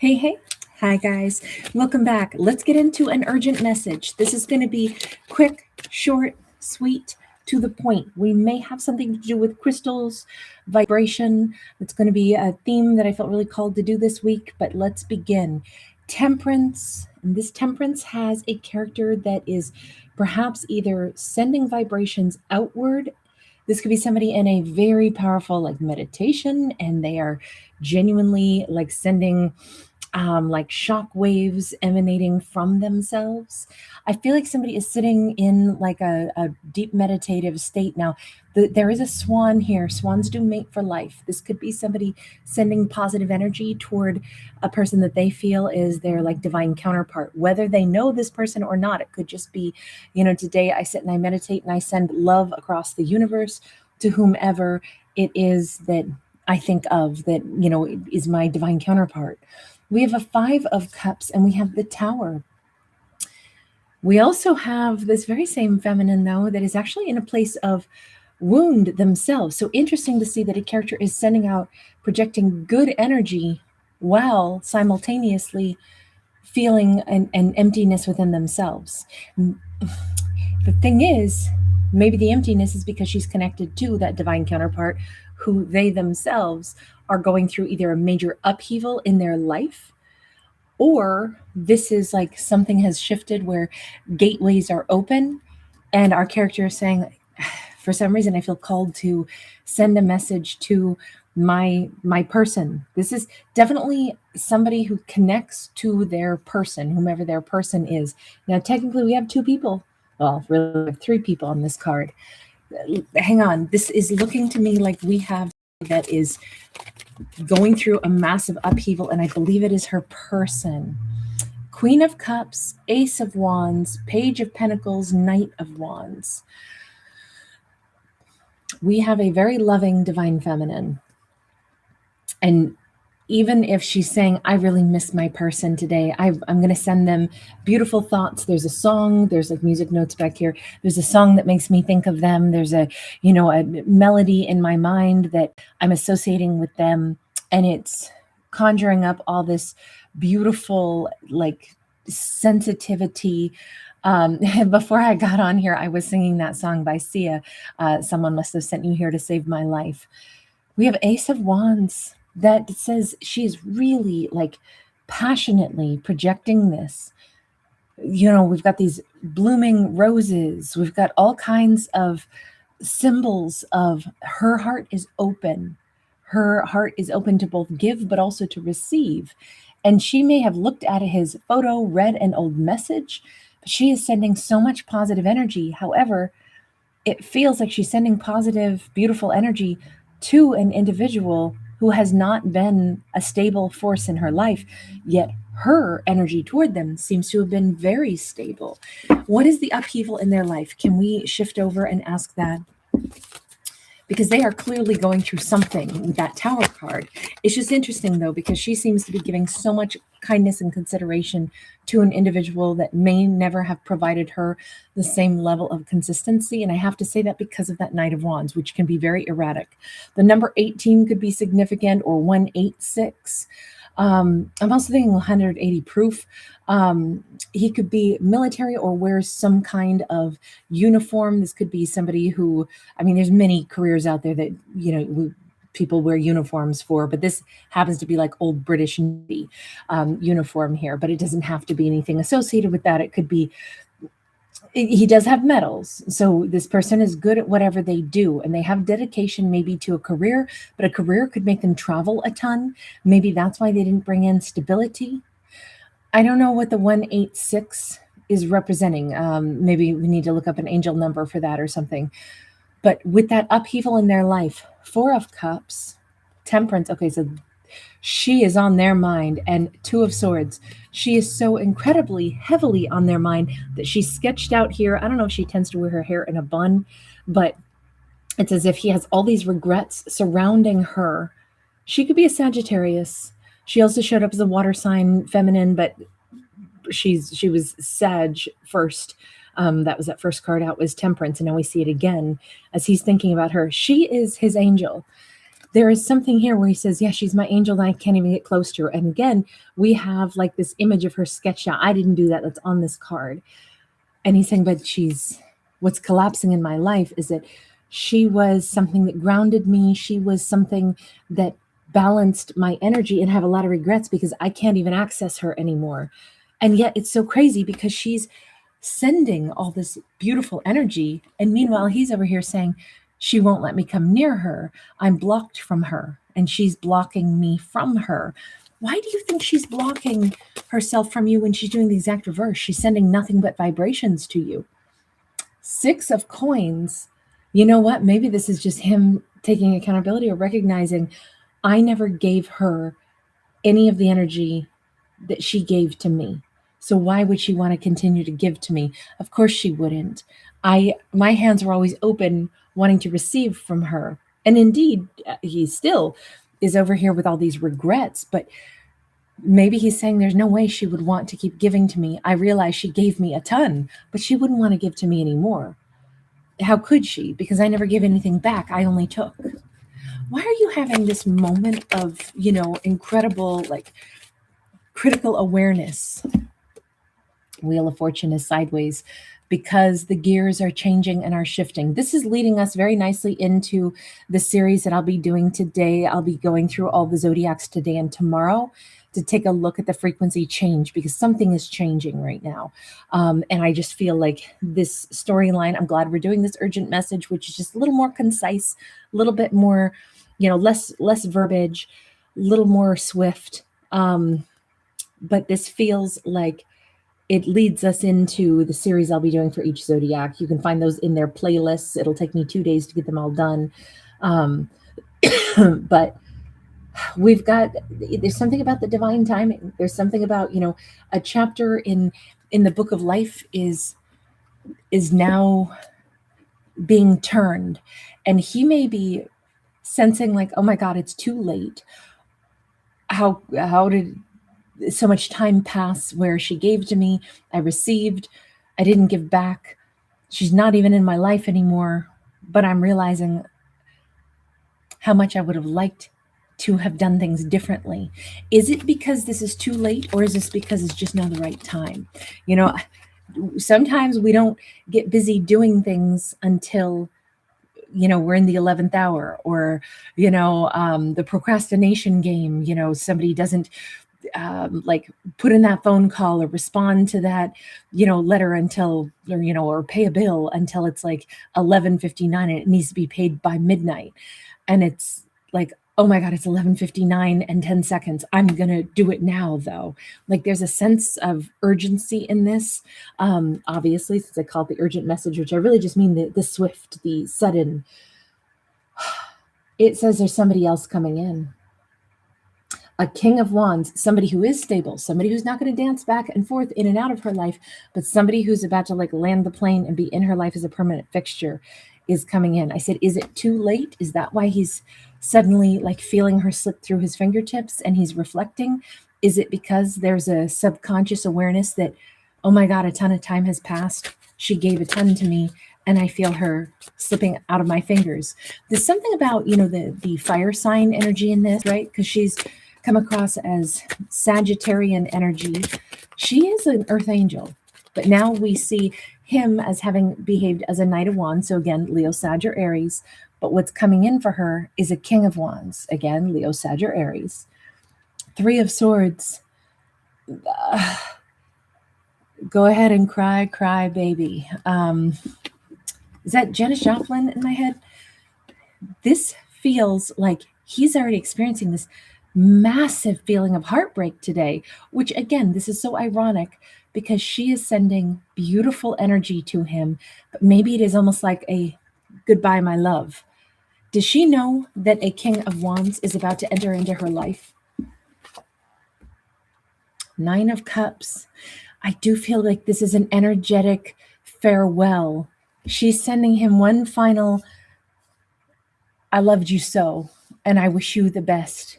Hey, hey. Hi, guys. Welcome back. Let's get into an urgent message. This is going to be quick, short, sweet, to the point. We may have something to do with crystals, vibration. It's going to be a theme that I felt really called to do this week, but let's begin. Temperance. And this temperance has a character that is perhaps either sending vibrations outward. This could be somebody in a very powerful like meditation, and they are genuinely like sending like shock waves emanating from themselves. I feel like somebody is sitting in like a deep meditative state. Now, there is a swan here. Swans do mate for life. This could be somebody sending positive energy toward a person that they feel is their like divine counterpart, whether they know this person or not. It could just be, today I sit and I meditate and I send love across the universe to whomever it is that I think of that, is my divine counterpart. We have a Five of Cups and we have the Tower. We also have this very same feminine, though, that is actually in a place of wound themselves. So interesting to see that a character is sending out, projecting good energy while simultaneously feeling an emptiness within themselves. The thing is, maybe the emptiness is because she's connected to that divine counterpart who they themselves are going through either a major upheaval in their life, or this is like something has shifted where gateways are open and our character is saying, for some reason I feel called to send a message to my person. This is definitely somebody who connects to their person, whomever their person is. Now technically we have two people, well really we have three people on this card. Hang on, this is looking to me like we have that is going through a massive upheaval, and I believe it is her person. Queen of Cups, Ace of Wands, Page of Pentacles, Knight of Wands. We have a very loving divine feminine, and even if she's saying, I really miss my person today, I'm going to send them beautiful thoughts. There's a song, there's like music notes back here. There's a song that makes me think of them. There's a melody in my mind that I'm associating with them. And it's conjuring up all this beautiful, like sensitivity. Before I got on here, I was singing that song by Sia. Someone must have sent you here to save my life. We have Ace of Wands. That says she is really like passionately projecting this. We've got these blooming roses. We've got all kinds of symbols of her heart is open. Her heart is open to both give, but also to receive. And she may have looked at his photo, read an old message, but she is sending so much positive energy. However, it feels like she's sending positive, beautiful energy to an individual who has not been a stable force in her life, yet her energy toward them seems to have been very stable. What is the upheaval in their life? Can we shift over and ask that? Because they are clearly going through something with that Tower card. It's just interesting, though, because she seems to be giving so much kindness and consideration to an individual that may never have provided her the same level of consistency. And I have to say that because of that Knight of Wands, which can be very erratic. The number 18 could be significant, or 186. I'm also thinking 180 proof. He could be military or wears some kind of uniform. This could be somebody who, there's many careers out there that, people wear uniforms for, but this happens to be like old British Navy uniform here, but it doesn't have to be anything associated with that. It could be, he does have medals. So this person is good at whatever they do, and they have dedication maybe to a career, but a career could make them travel a ton. Maybe that's why they didn't bring in stability. I don't know what the 186 is representing. Maybe we need to look up an angel number for that or something. But with that upheaval in their life, Four of Cups, Temperance. Okay, so she is on their mind, and Two of Swords. She is so incredibly heavily on their mind that she's sketched out here. I don't know if she tends to wear her hair in a bun, but it's as if he has all these regrets surrounding her. She could be a Sagittarius. She also showed up as a water sign feminine, but she was Sag first. That was that first card out was Temperance, and now we see it again as he's thinking about her. She is his angel. there is something here where he says, yeah, she's my angel and I can't even get close to her. And again, we have like this image of her sketched out. I didn't do that. That's on this card. And he's saying, but what's collapsing in my life is that she was something that grounded me. She was something that balanced my energy, and I have a lot of regrets because I can't even access her anymore. And yet it's so crazy because she's sending all this beautiful energy. And meanwhile, he's over here saying, she won't let me come near her. I'm blocked from her, and she's blocking me from her. Why do you think she's blocking herself from you when she's doing the exact reverse? She's sending nothing but vibrations to you. 6 of coins. You know what? Maybe this is just him taking accountability or recognizing I never gave her any of the energy that she gave to me. So why would she want to continue to give to me? Of course she wouldn't. My hands were always open, wanting to receive from her. And indeed, he still is over here with all these regrets, but maybe he's saying there's no way she would want to keep giving to me. I realize she gave me a ton, but she wouldn't want to give to me anymore. How could she? Because I never gave anything back. I only took. Why are you having this moment of, incredible, like, critical awareness? Wheel of Fortune is sideways because the gears are changing and are shifting. This is leading us very nicely into the series that I'll be doing today. I'll be going through all the zodiacs today and tomorrow to take a look at the frequency change because something is changing right now. And I just feel like this storyline, I'm glad we're doing this urgent message, which is just a little more concise, a little bit more, less verbiage, a little more swift. But this feels like it leads us into the series I'll be doing for each zodiac. You can find those in their playlists. It'll take me 2 days to get them all done. But there's something about the divine timing. There's something about, a chapter in the book of life is now being turned. And he may be sensing like, oh my God, it's too late. How did so much time pass where she gave to me, I received, I didn't give back. She's not even in my life anymore, but I'm realizing how much I would have liked to have done things differently. Is it because this is too late, or is this because it's just not the right time? Sometimes we don't get busy doing things until we're in the 11th hour, or the procrastination game. Somebody doesn't like put in that phone call or respond to that, letter until, or pay a bill until it's like 11:59 and it needs to be paid by midnight. And it's like, oh my God, it's 11:59 and 10 seconds. I'm going to do it now though. Like there's a sense of urgency in this. Obviously, since I call it the urgent message, which I really just mean the swift, the sudden. It says there's somebody else coming in. A King of Wands, somebody who is stable, somebody who's not going to dance back and forth in and out of her life, but somebody who's about to like land the plane and be in her life as a permanent fixture is coming in. I said, is it too late? Is that why he's suddenly like feeling her slip through his fingertips and he's reflecting? Is it because there's a subconscious awareness that, oh my God, a ton of time has passed. She gave a ton to me and I feel her slipping out of my fingers. There's something about, the fire sign energy in this, right? Because she's come across as Sagittarian energy. She is an earth angel, but now we see him as having behaved as a Knight of Wands. So again, Leo, Sag, or Aries. But what's coming in for her is a King of Wands. Again, Leo, Sag, or Aries. 3 of Swords. Go ahead and cry, baby. Is that Janis Joplin in my head? This feels like he's already experiencing this massive feeling of heartbreak today, which again, this is so ironic because she is sending beautiful energy to him, but maybe it is almost like a goodbye, my love. Does she know that a King of Wands is about to enter into her life? 9 of Cups. I do feel like this is an energetic farewell. She's sending him one final, I loved you so, and I wish you the best.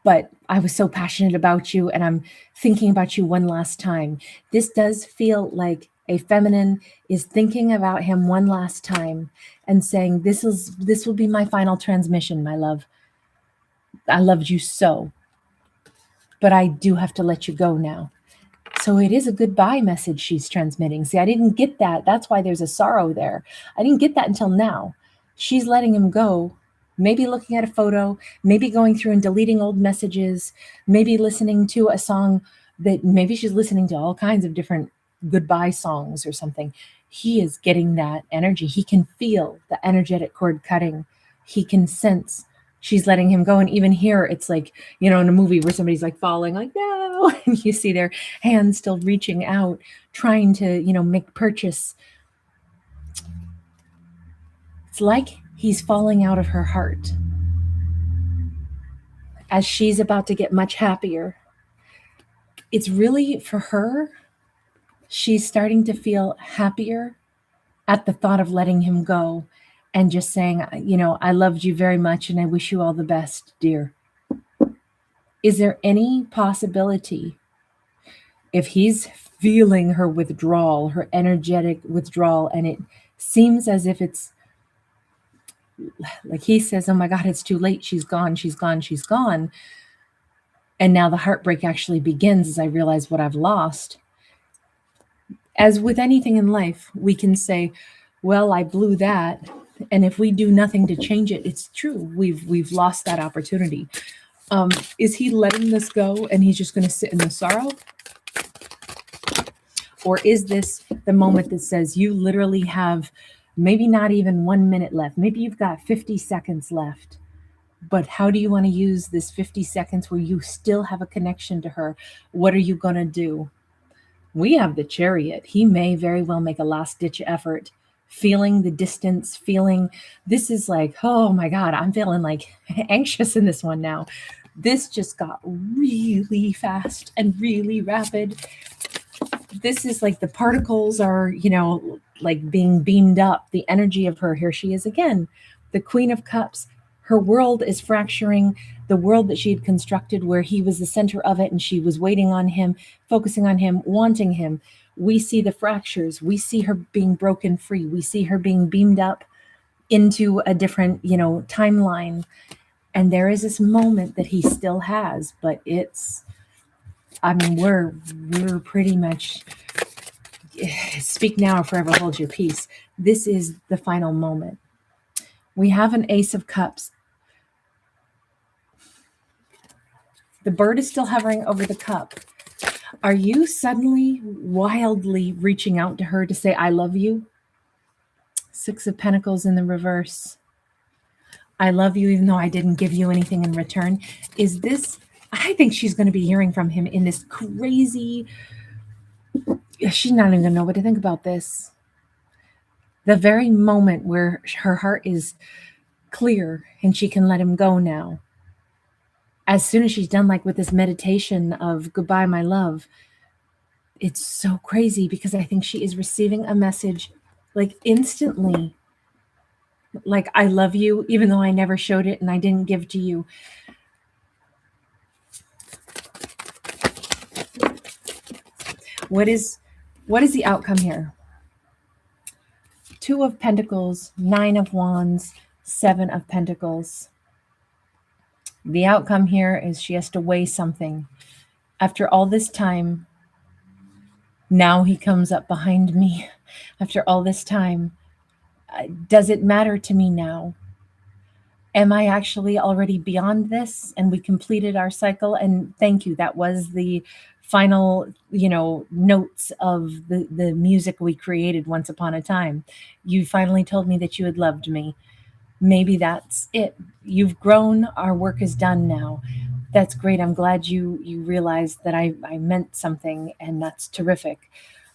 But I was so passionate about you and I'm thinking about you one last time. This does feel like a feminine is thinking about him one last time. and saying, this will be my final transmission, my love. I loved you so, but I do have to let you go now. So it is a goodbye message she's transmitting. See, I didn't get that. That's why there's a sorrow there. I didn't get that until now. She's letting him go, maybe looking at a photo, maybe going through and deleting old messages, maybe listening to a song that maybe she's listening to all kinds of different goodbye songs or something. He is getting that energy. He can feel the energetic cord cutting. He can sense she's letting him go. And even here, it's like, in a movie where somebody's like falling, like, no, and you see their hands still reaching out, trying to, make purchase. It's like he's falling out of her heart as she's about to get much happier. It's really, for her, she's starting to feel happier at the thought of letting him go and just saying, I loved you very much and I wish you all the best, dear. Is there any possibility, if he's feeling her withdrawal, her energetic withdrawal, and it seems as if it's like he says, oh my God, it's too late. She's gone, she's gone, she's gone. And now the heartbreak actually begins as I realize what I've lost. As with anything in life, we can say, well, I blew that. And if we do nothing to change it, it's true. We've lost that opportunity. Is he letting this go and he's just going to sit in the sorrow? Or is this the moment that says you literally have maybe not even 1 minute left? Maybe you've got 50 seconds left. But how do you want to use this 50 seconds where you still have a connection to her? What are you going to do? We have the Chariot. He may very well make a last-ditch effort, feeling the distance, feeling this is like, oh my God, I'm feeling like anxious in this one now. This just got really fast and really rapid. This is like the particles are, like being beamed up, the energy of her. Here she is again, the Queen of Cups. Her world is fracturing, the world that she had constructed where he was the center of it and she was waiting on him, focusing on him, wanting him. We see the fractures. We see her being broken free. We see her being beamed up into a different, timeline. And there is this moment that he still has, but we're pretty much speak now or forever hold your peace. This is the final moment. We have an Ace of Cups. The bird is still hovering over the cup. Are you suddenly wildly reaching out to her to say, I love you? Six of Pentacles in the reverse. I love you even though I didn't give you anything in return. Is this, I think she's going to be hearing from him in this crazy, she's not even going to know what to think about this. The very moment where her heart is clear and she can let him go now. As soon as she's done like with this meditation of goodbye, my love, it's so crazy because I think she is receiving a message like instantly. Like, I love you, even though I never showed it and I didn't give to you. What is the outcome here? Two of Pentacles, Nine of Wands, Seven of Pentacles. The outcome here is she has to weigh something. After all this time, now he comes up behind me. After all this time, does it matter to me now? Am I actually already beyond this? And we completed our cycle. And thank you. That was the final, notes of the music we created once upon a time. You finally told me that you had loved me. Maybe that's it. You've grown. Our work is done now. That's great. I'm glad you realized that I meant something, and that's terrific.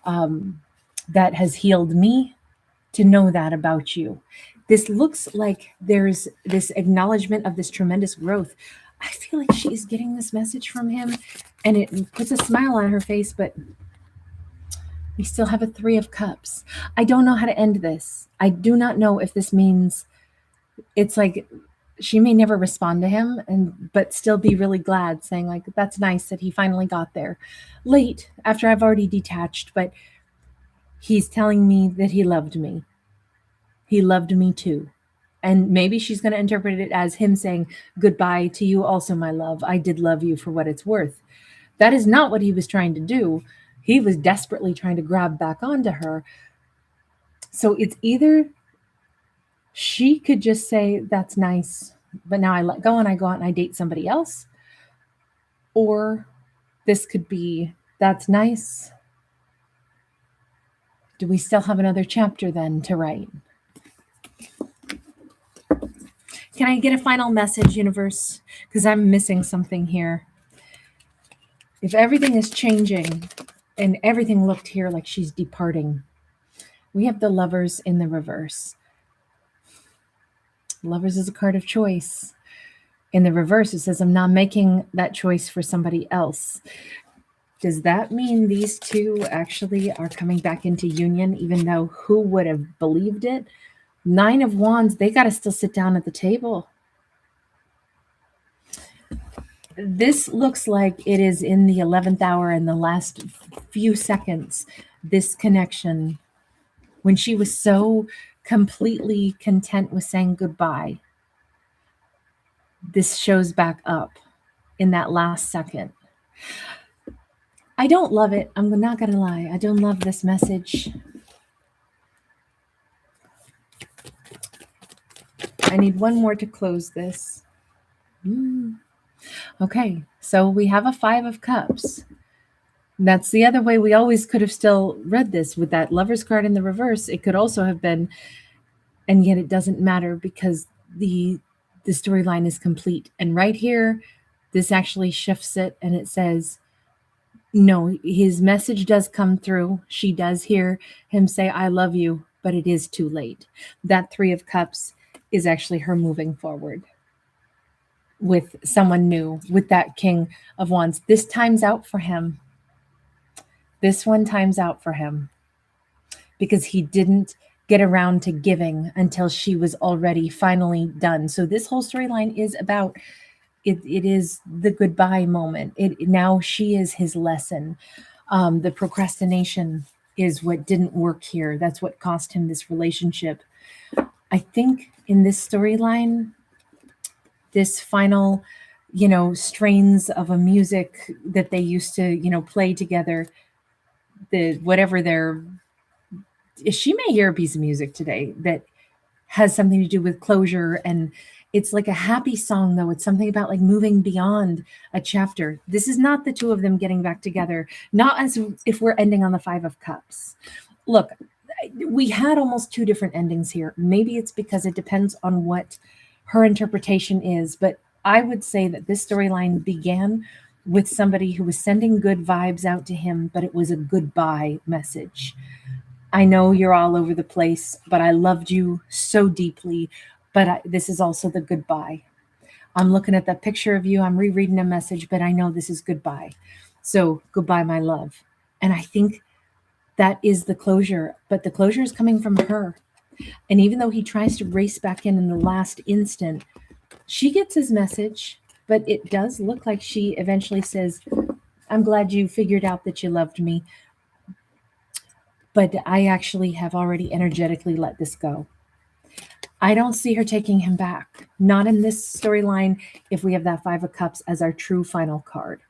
That has healed me to know that about you. This looks like there's this acknowledgement of this tremendous growth. I feel like she's getting this message from him, and it puts a smile on her face, but we still have a Three of Cups. I don't know how to end this. I do not know if this means it's like she may never respond to him, but still be really glad, saying like, that's nice that he finally got there late after I've already detached, but he's telling me that he loved me. He loved me too. And maybe she's going to interpret it as him saying, goodbye to you also, my love. I did love you for what it's worth. That is not what he was trying to do. He was desperately trying to grab back onto her. So it's either she could just say, that's nice, but now I let go and I go out and I date somebody else. Or this could be, that's nice. Do we still have another chapter then to write? Can I get a final message, universe? Because I'm missing something here. If everything is changing and everything looked here like she's departing, we have the Lovers in the reverse. Lovers is a card of choice. In the reverse, it says, I'm not making that choice for somebody else. Does that mean these two actually are coming back into union, even though who would have believed it? 9 of Wands, they got to still sit down at the table. This looks like it is in the 11th hour in the last few seconds, this connection, when she was so completely content with saying goodbye. This shows back up in that last second. I don't love it. I'm not going to lie. I don't love this message. I need one more to close this. Okay, so we have a 5 of Cups. That's the other way we always could have still read this with that Lover's card in the reverse. It could also have been, and yet it doesn't matter because the storyline is complete. And right here, this actually shifts it and it says, no, his message does come through. She does hear him say, I love you, but it is too late. That 3 of Cups is actually her moving forward with someone new, with that King of Wands. This time's out for him. This one time's out for him because he didn't get around to giving until she was already finally done. So this whole storyline is about it is the goodbye moment. Now she is his lesson. The procrastination is what didn't work here. That's what cost him this relationship. I think in this storyline, this final, strains of a music that they used to, play together, she may hear a piece of music today that has something to do with closure, and it's like a happy song, though. It's something about like moving beyond a chapter. This is not the two of them getting back together, not as if we're ending on the 5 of Cups. Look, we had almost 2 different endings here. Maybe it's because it depends on what her interpretation is, but I would say that this storyline began with somebody who was sending good vibes out to him, but it was a goodbye message. I know you're all over the place, but I loved you so deeply. But this is also the goodbye. I'm looking at that picture of you. I'm rereading a message, but I know this is goodbye. So goodbye, my love. And I think that is the closure. But the closure is coming from her. And even though he tries to race back in the last instant, she gets his message. But it does look like she eventually says, I'm glad you figured out that you loved me. But I actually have already energetically let this go. I don't see her taking him back. Not in this storyline if we have that 5 of Cups as our true final card.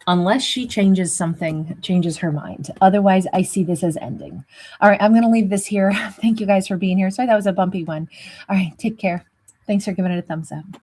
Unless she changes her mind. Otherwise, I see this as ending. All right, I'm going to leave this here. Thank you guys for being here. Sorry, that was a bumpy one. All right, take care. Thanks for giving it a thumbs up.